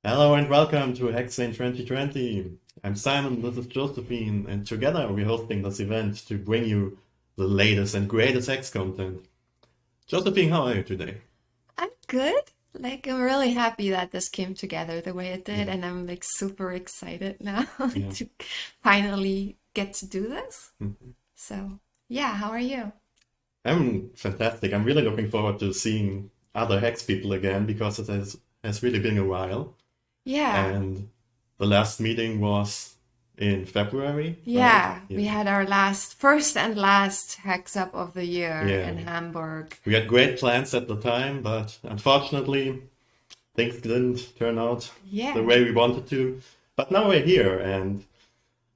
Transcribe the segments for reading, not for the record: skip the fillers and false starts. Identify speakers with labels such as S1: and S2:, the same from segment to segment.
S1: Hello and welcome to Hacksane 2020. I'm Simon, this is Josefiene, and together we're hosting this event to bring you the latest and greatest Hex content. Josephine, how are you today?
S2: I'm good. I'm really happy that this came together the way it did,
S1: Yeah,
S2: and I'm like super excited now
S1: yeah.
S2: to finally get to do this.
S1: Mhm.
S2: So, yeah, how are you?
S1: I'm fantastic. I'm really looking forward to seeing other Hex people again because it has really been a while.
S2: Yeah,
S1: And the last meeting was in February, right?
S2: yeah,
S1: Yeah,
S2: we had our first and last Hex Up of the year
S1: yeah.
S2: in Hamburg.
S1: We had great plans at the time, but unfortunately, things didn't turn out the
S2: Yeah.
S1: way we wanted to. But now we're here, and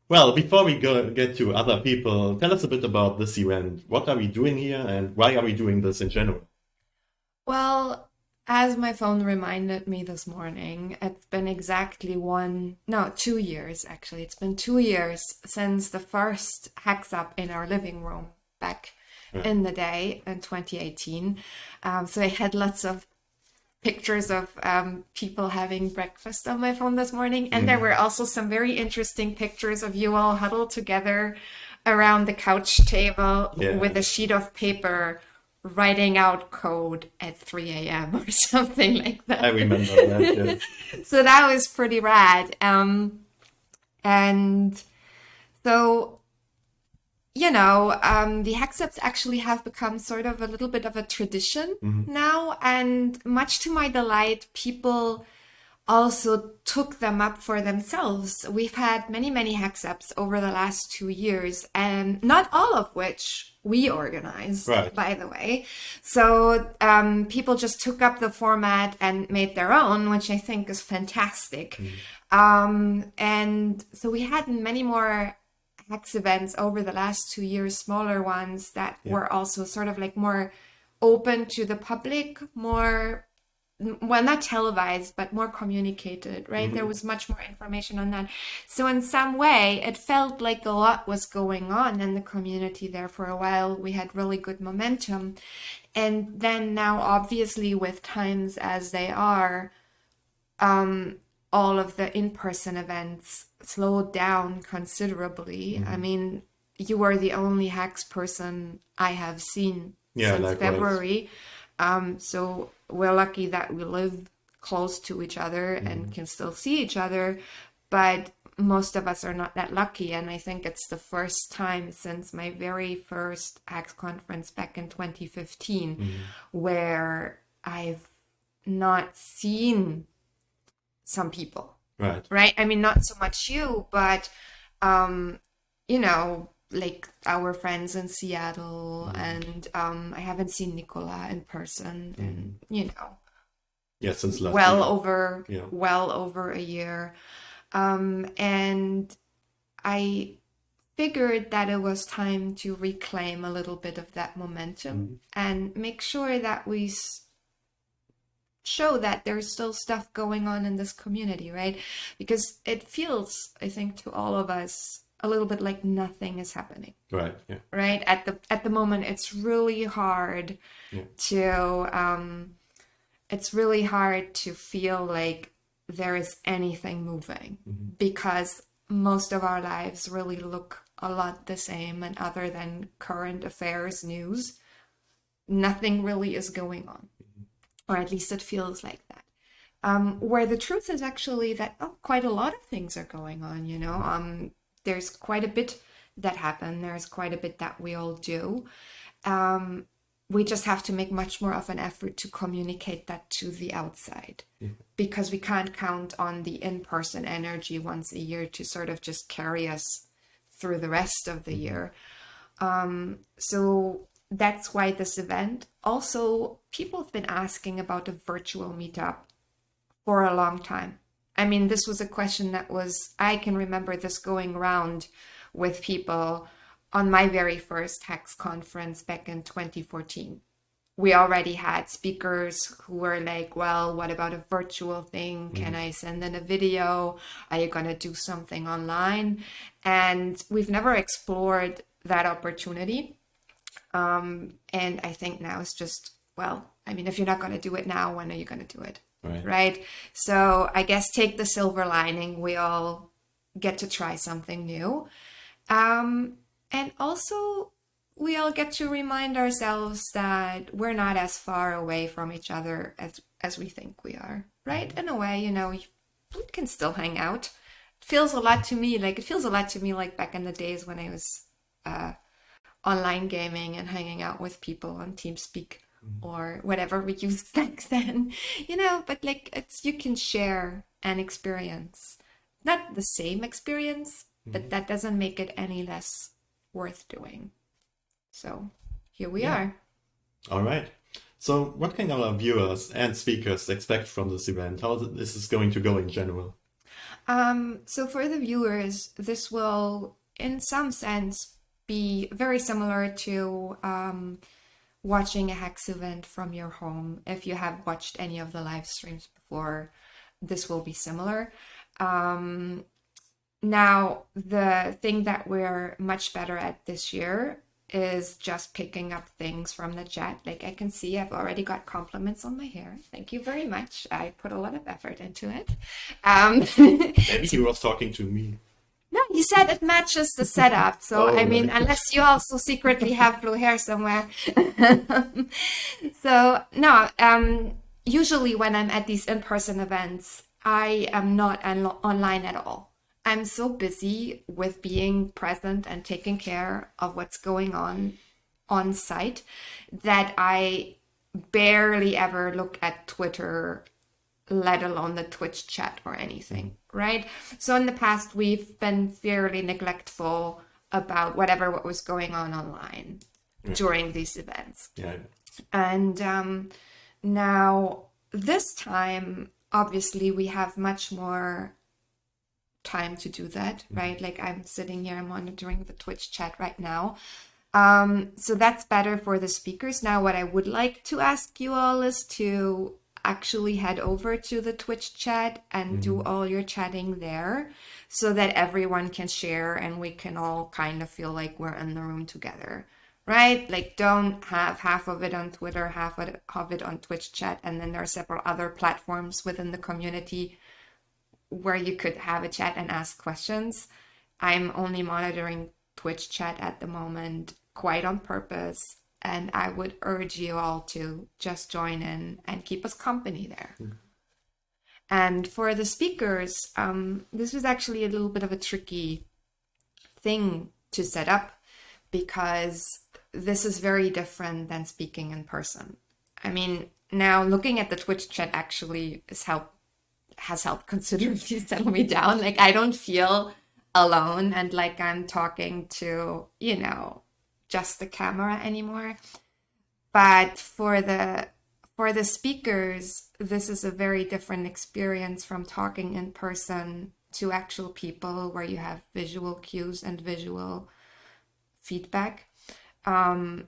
S1: well, before we get to other people, tell us a bit about this event. What are we doing here, and why are we doing this in general?
S2: Well, as my phone reminded me this morning, it's been exactly 2 years actually. It's been 2 years since the first Hacks Up in our living room back
S1: Right.
S2: in the day in 2018. So I had lots of pictures of people having breakfast on my phone this morning. And there were
S1: Mm.
S2: also some very interesting pictures of you all huddled together around the couch table with
S1: Yeah,
S2: a sheet of paper writing out code at 3 a.m. or something like
S1: I
S2: that.
S1: remember that. Yes.
S2: So that was pretty rad. And so the hacks actually have become sort of a little bit of a tradition
S1: Mhm.
S2: now. And much to my delight, people also took them up for themselves. We've had many, many hacks over the last 2 years, and not all of which we organized,
S1: Right.
S2: by the way. So people just took up the format and made their own, which I think is fantastic.
S1: Mhm.
S2: And so we had many more hacks events over the last 2 years, smaller ones that
S1: Yeah.
S2: were also sort of like more open to the public, more well, not televised, but more communicated, right? There
S1: Mhm.
S2: was much more information on that. So, in some way, it felt like a lot was going on in the community there for a while. We had really good momentum. And then now, obviously, with times as they are, all of the in person events slowed down considerably. I
S1: Mhm.
S2: mean, you are the only hacks person I have seen
S1: Yeah,
S2: since
S1: likewise.
S2: February. So we're lucky that we live close to each other and
S1: Mhm.
S2: can still see each other, but most of us are not that lucky. And I think it's the first time since my very first Hacks conference back in 2015
S1: Mhm.
S2: where I've not seen some people,
S1: Right.
S2: right? I mean, not so much you, but um, like our friends in Seattle,
S1: Mhm.
S2: and I haven't seen Nicola in person, and
S1: Mhm. Yeah, since last
S2: well
S1: year.
S2: over
S1: Yeah.
S2: well over a year. And I figured that it was time to reclaim a little bit of that momentum
S1: Mhm.
S2: and make sure that we show that there's still stuff going on in this community, right? Because it feels, I think, to all of us a little bit like nothing is happening,
S1: Right. Yeah.
S2: right? At the moment,
S1: Yeah.
S2: it's really hard to feel like there is anything moving
S1: Mhm.
S2: because most of our lives really look a lot the same, and other than current affairs news, nothing really is going on, or at least it feels like that. Where the truth is actually that quite a lot of things are going on. There's quite a bit that happen. There's quite a bit that we all do. Um, we just have to make much more of an effort to communicate that to the outside
S1: Yeah.
S2: because we can't count on the in-person energy once a year to sort of just carry us through the rest of the
S1: Mhm.
S2: year. So that's why this event. Also, people have been asking about a virtual meetup for a long time. I mean, this was a question I can remember this going around with people on my very first Hex conference back in 2014. We already had speakers who were like, well, what about a virtual thing? Can
S1: Mhm.
S2: I send in a video? Are you going to do something online? And we've never explored that opportunity. And I think now it's just, well, I mean, if you're not going to do it now, when are you going to do it?
S1: Right.
S2: right? So I guess take the silver lining. We all get to try something new. And also, we all get to remind ourselves that we're not as far away from each other as we think we are, right? In a way, you know, we can still hang out. It feels a lot to me like back in the days when I was online gaming and hanging out with people on TeamSpeak or whatever we used back then, you know, but like you can share an experience, not the same experience, but that doesn't make it any less worth doing. So here we are.
S1: All right. So what can our viewers and speakers expect from this event? How this is going to go in general?
S2: So for the viewers, this will, in some sense, be very similar to watching a Hex event from your home. If you have watched any of the live streams before, this will be similar. Now, the thing that we're much better at this year is just picking up things from the chat. Like I can see I've already got compliments on my hair. Thank you very much. I put a lot of effort into it.
S1: Maybe he was talking to me.
S2: No, you said it matches the setup. So,
S1: Oh,
S2: I mean,
S1: right.
S2: unless you also secretly have blue hair somewhere. So, no, usually when I'm at these in-person events, I am not online at all. I'm so busy with being present and taking care of what's going on site that I barely ever look at Twitter, let alone the Twitch chat or anything, right? So in the past, we've been fairly neglectful about what was going on online during these events.
S1: Yeah.
S2: And now this time, obviously, we have much more time to do that, right? Like I'm sitting here, I'm monitoring the Twitch chat right now. So that's better for the speakers. Now, what I would like to ask you all is to actually head over to the Twitch chat and do all your chatting there so that everyone can share and we can all kind of feel like we're in the room together, right? Like don't have half of it on Twitter, half of it on Twitch chat, and then there are several other platforms within the community where you could have a chat and ask questions. I'm only monitoring Twitch chat at the moment quite on purpose, and I would urge you all to just join in and keep us company there. And for the speakers, this was actually a little bit of a tricky thing to set up because this is very different than speaking in person. I mean, now looking at the Twitch chat actually has helped considerably settle me down. Like I don't feel alone and like I'm talking to, you know, just the camera anymore. But for the speakers, this is a very different experience from talking in person to actual people where you have visual cues and visual feedback. And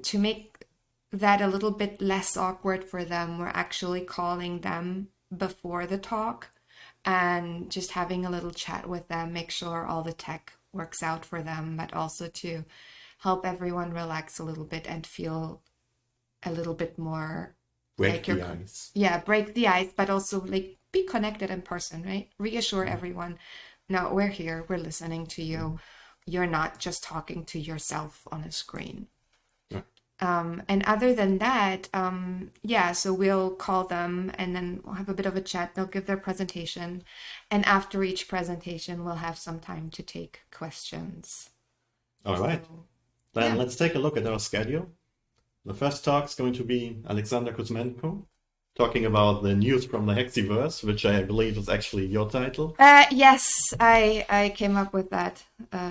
S2: to make that a little bit less awkward for them, we're actually calling them before the talk and just having a little chat with them, make sure all the tech works out for them, but also to help everyone relax a little bit and feel a little bit more
S1: break the ice.
S2: Yeah, break the ice, but also like be connected in person, right? Reassure everyone, no, we're here, we're listening to you. You're not just talking to yourself on a screen. And other than that, so we'll call them and then we'll have a bit of a chat. They'll give their presentation. And after each presentation, we'll have some time to take questions.
S1: All right. Then let's take a look at our schedule. The first talk is going to be Alexander Kuzmenko talking about the news from the Hexiverse, which I believe is actually your title.
S2: Yes, I came up with that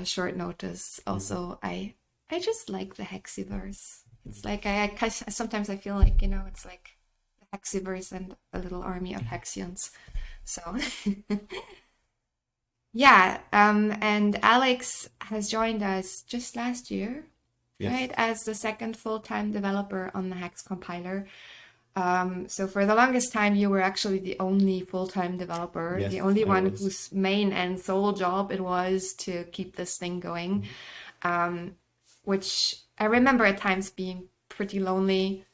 S2: short notice. Also, I just like the Hexiverse. It's like I sometimes I feel like, you know, it's like the Hexiverse and a little army of Hexians. So and Alex has joined us just last year, right, as the second full-time developer on the Hex compiler. So for the longest time, you were actually the only full-time developer, the only one whose main and sole job it was to keep this thing going, which I remember at times being pretty lonely,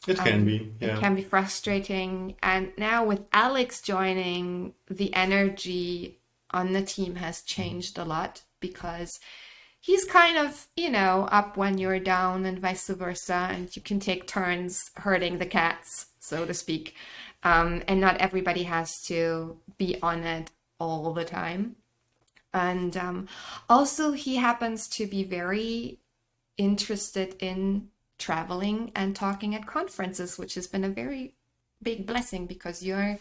S1: It can be,
S2: It
S1: yeah.
S2: can be frustrating. And now with Alex joining, the energy on the team has changed a lot because he's kind of, up when you're down and vice versa. And you can take turns herding the cats, so to speak. And not everybody has to be on it all the time. And also, he happens to be very interested in traveling and talking at conferences, which has been a very big blessing because you're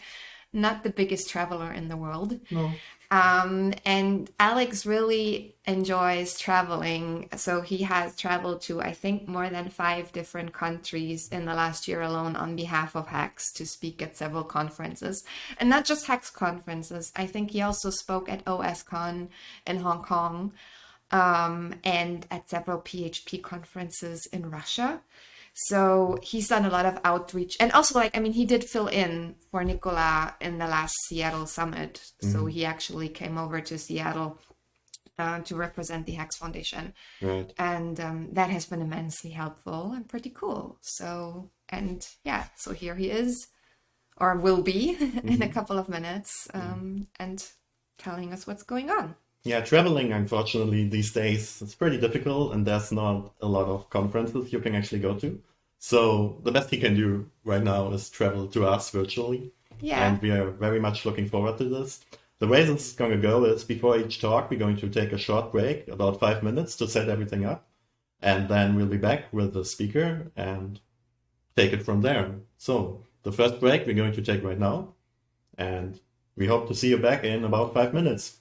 S2: not the biggest traveler in the world.
S1: No.
S2: And Alex really enjoys traveling. So he has traveled to, I think, more than 5 different countries in the last year alone on behalf of Hacks to speak at several conferences. And not just Hacks conferences. I think he also spoke at OSCon in Hong Kong, and at several PHP conferences in Russia. So he's done a lot of outreach. And also, he did fill in for Nicola in the last Seattle summit. So he actually came over to Seattle to represent the Hacks Foundation.
S1: Right.
S2: And that has been immensely helpful and pretty cool. So here he is, or will be in a couple of minutes, and telling us what's going on.
S1: Yeah, traveling, unfortunately, these days it's pretty difficult, and there's not a lot of conferences you can actually go to. So the best he can do right now is travel to us virtually.
S2: Yeah.
S1: And we are very much looking forward to this. The way this is going to go is before each talk, we're going to take a short break, about 5 minutes, to set everything up. And then we'll be back with the speaker and take it from there. So the first break we're going to take right now. And we hope to see you back in about 5 minutes.